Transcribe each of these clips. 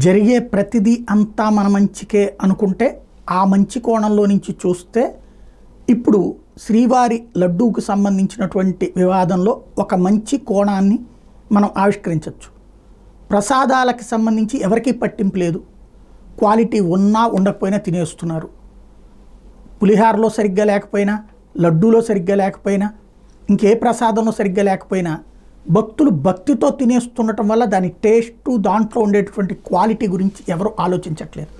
జరిగే ప్రతిదీ అంతా మన మంచికే అనుకుంటే ఆ మంచి కోణంలో నుంచి చూస్తే ఇప్పుడు శ్రీవారి లడ్డూకు సంబంధించినటువంటి వివాదంలో ఒక మంచి కోణాన్ని మనం ఆవిష్కరించవచ్చు. ప్రసాదాలకు సంబంధించి ఎవరికీ పట్టింపు లేదు, క్వాలిటీ ఉన్నా ఉండకపోయినా తినేస్తున్నారు. పులిహారలో సరిగ్గా లేకపోయినా, లడ్డూలో సరిగ్గా లేకపోయినా, ఇంకే ప్రసాదంలో సరిగ్గా లేకపోయినా భక్తులు భక్తితో తినేస్తుండటం వల్ల దాని టేస్టు, దాంట్లో ఉండేటువంటి క్వాలిటీ గురించి ఎవరు ఆలోచించట్లేదు.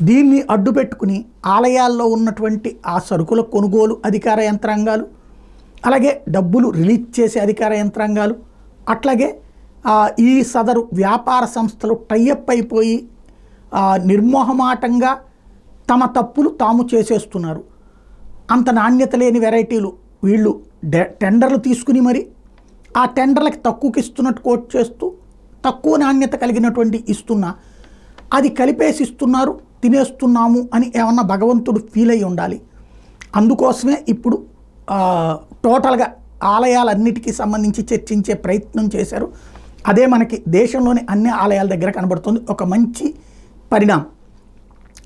దీన్ని అడ్డుపెట్టుకుని ఆలయాల్లో ఉన్నటువంటి ఆ సరుకుల కొనుగోలు అధికార యంత్రాంగాలు, అలాగే డబ్బులు రిలీజ్ చేసే అధికార యంత్రాంగాలు, అట్లాగే ఈ సదరు వ్యాపార సంస్థలు టైఅప్ అయిపోయి నిర్మోహమాటంగా తమ తప్పులు తాము చేసేస్తున్నారు. అంత నాణ్యత లేని వెరైటీలు వీళ్ళు టెండర్లు తీసుకుని మరి ఆ టెండర్లకి తక్కువకి ఇస్తున్నట్టు కోట్ చేస్తూ తక్కువ నాణ్యత కలిగినటువంటి ఇస్తున్నా అది కలిపేసి ఇస్తున్నారు, తినేస్తున్నాము అని ఏమన్నా భగవంతుడు ఫీల్ అయ్యి ఉండాలి. అందుకోసమే ఇప్పుడు టోటల్గా ఆలయాలన్నిటికీ సంబంధించి చర్చించే ప్రయత్నం చేశారు. అదే మనకి దేశంలోని అన్ని ఆలయాల దగ్గర కనబడుతుంది. ఒక మంచి పరిణామం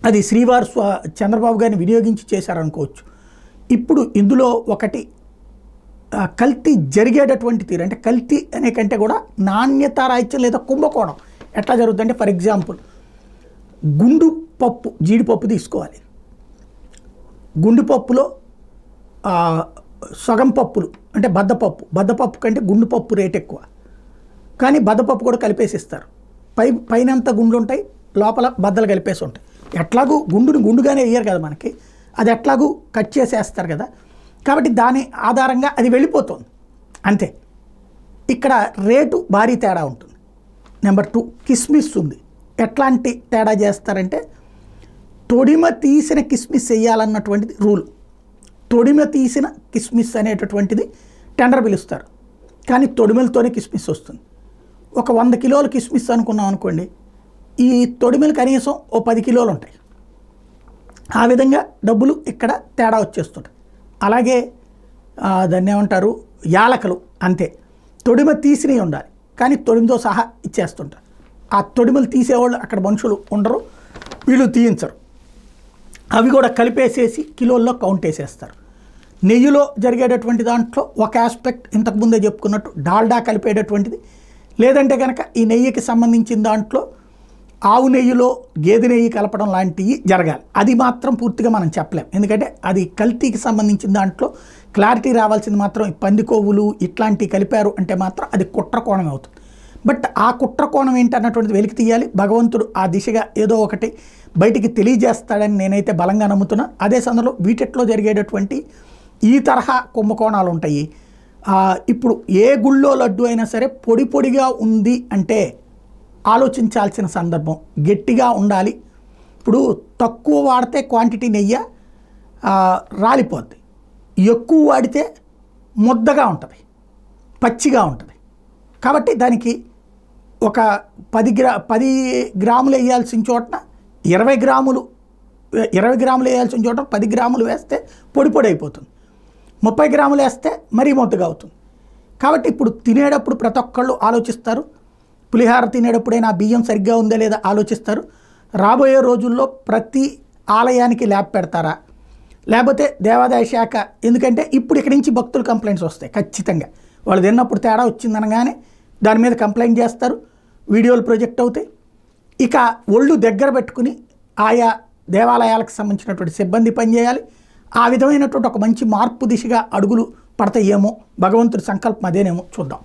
అది శ్రీవారు చంద్రబాబు గారిని వినియోగించి చేశారనుకోవచ్చు. ఇప్పుడు ఇందులో ఒకటి కల్తీ జరిగేటటువంటి తీరు, అంటే కల్తీ అనే కంటే కూడా నాణ్యత రాహిత్యం లేదా కుంభకోణం ఎట్లా జరుగుతుందంటే, ఫర్ ఎగ్జాంపుల్ గుండు పప్పు, జీడిపప్పు తీసుకోవాలి. గుండు పప్పులో సగం పప్పులు అంటే బద్దపప్పు కంటే గుండు పప్పు రేట్ ఎక్కువ, కానీ బద్దపప్పు కూడా కలిపేసి ఇస్తారు. పైనంతా గుండ్లు ఉంటాయి, లోపల బద్దలు కలిపేసి ఉంటాయి. ఎట్లాగూ గుండుగానే వేయరు కదా మనకి, అది ఎట్లాగూ కట్ చేసేస్తారు కదా, కాబట్టి దాని ఆధారంగా అది వెళ్ళిపోతుంది అంతే. ఇక్కడ రేటు భారీ తేడా ఉంటుంది. నెంబర్ 2 కిస్మిస్ ఉంది. ఎట్లాంటి తేడా చేస్తారంటే, తొడిమ తీసిన కిస్మిస్ వేయాలన్నటువంటిది రూల్. తొడిమ తీసిన కిస్మిస్ అనేటటువంటిది టెండర్ పిలుస్తారు, కానీ తొడిమలతోనే కిస్మిస్ వస్తుంది. ఒక 100 కిలోలు కిస్మిస్ అనుకున్నాం అనుకోండి, ఈ తొడిమలు కనీసం ఓ 10 కిలోలు ఉంటాయి. ఆ విధంగా డబ్బులు ఇక్కడ తేడా వచ్చేస్తుంటాయి. అలాగే దాన్ని ఏమంటారు, యాలకలు అంతే, తొడిమ తీసినవి ఉండాలి, కానీ తొడిమతో సహా ఇచ్చేస్తుంటారు. ఆ తొడిమలు తీసేవాళ్ళు అక్కడ మనుషులు ఉండరు, వీళ్ళు తీయించరు. అవి కూడా కలిపేసేసి కిలోల్లో కౌంట్ వేసేస్తారు. నెయ్యిలో జరిగేటటువంటి దాంట్లో ఒక ఆస్పెక్ట్ ఇంతకుముందే చెప్పుకున్నట్టు డాల్డా కలిపేటటువంటిది, లేదంటే కనుక ఈ నెయ్యికి సంబంధించిన దాంట్లో ఆవు నెయ్యిలో గేదె నెయ్యి కలపడం లాంటివి జరగాలి. అది మాత్రం పూర్తిగా మనం చెప్పలేం, ఎందుకంటే అది కల్తీకి సంబంధించిన దాంట్లో క్లారిటీ రావాల్సింది మాత్రం పందికొవ్వులు ఇట్లాంటివి కలిపారు అంటే మాత్రం అది కుట్ర కోణం అవుతుంది. బట్ ఆ కుట్ర కోణం ఏంటన్నటువంటిది వెలికి తీయాలి. భగవంతుడు ఆ దిశగా ఏదో ఒకటి బయటికి తెలియజేస్తాడని నేనైతే బలంగా నమ్ముతున్నా. అదే సమయంలో వీటిలో జరిగేటటువంటి ఈ తరహా కుంభకోణాలు ఉంటాయి. ఇప్పుడు ఏ గుళ్ళో లడ్డు అయినా సరే పొడిగా ఉంది అంటే ఆలోచించాల్సిన సందర్భం, గట్టిగా ఉండాలి. ఇప్పుడు తక్కువ వాడితే క్వాంటిటీ నెయ్యి రాలిపోద్ది, ఎక్కువ వాడితే ముద్దగా ఉంటుంది, పచ్చిగా ఉంటుంది. కాబట్టి దానికి ఒక 10 గ్రాములు వేయాల్సిన చోట 20 గ్రాములు వేయాల్సిన చోట 10 గ్రాములు వేస్తే పొడి అయిపోతుంది. 30 గ్రాములు వేస్తే మరీ ముద్దగా అవుతుంది. కాబట్టి ఇప్పుడు తినేటప్పుడు ప్రతి ఒక్కళ్ళు ఆలోచిస్తారు. పులిహార తినేటప్పుడైనా బియ్యం సరిగ్గా ఉందా లేదా ఆలోచిస్తారు. రాబోయే రోజుల్లో ప్రతి ఆలయానికి ల్యాబ్ పెడతారా, లేకపోతే దేవాదాయ శాఖ, ఎందుకంటే ఇప్పుడు ఇక్కడి నుంచి భక్తులు కంప్లైంట్స్ వస్తాయి ఖచ్చితంగా. వాళ్ళు తిన్నప్పుడు తేడా వచ్చిందనగానే దాని మీద కంప్లైంట్ చేస్తారు, వీడియోలు ప్రొజెక్ట్ అవుతాయి. ఇక ఒళ్ళు దగ్గర పెట్టుకుని ఆయా దేవాలయాలకు సంబంధించినటువంటి సిబ్బంది పనిచేయాలి. ఆ విధమైనటువంటి ఒక మంచి మార్పు దిశగా అడుగులు పడతాయేమో, భగవంతుడి సంకల్పం అదేనేమో చూద్దాం.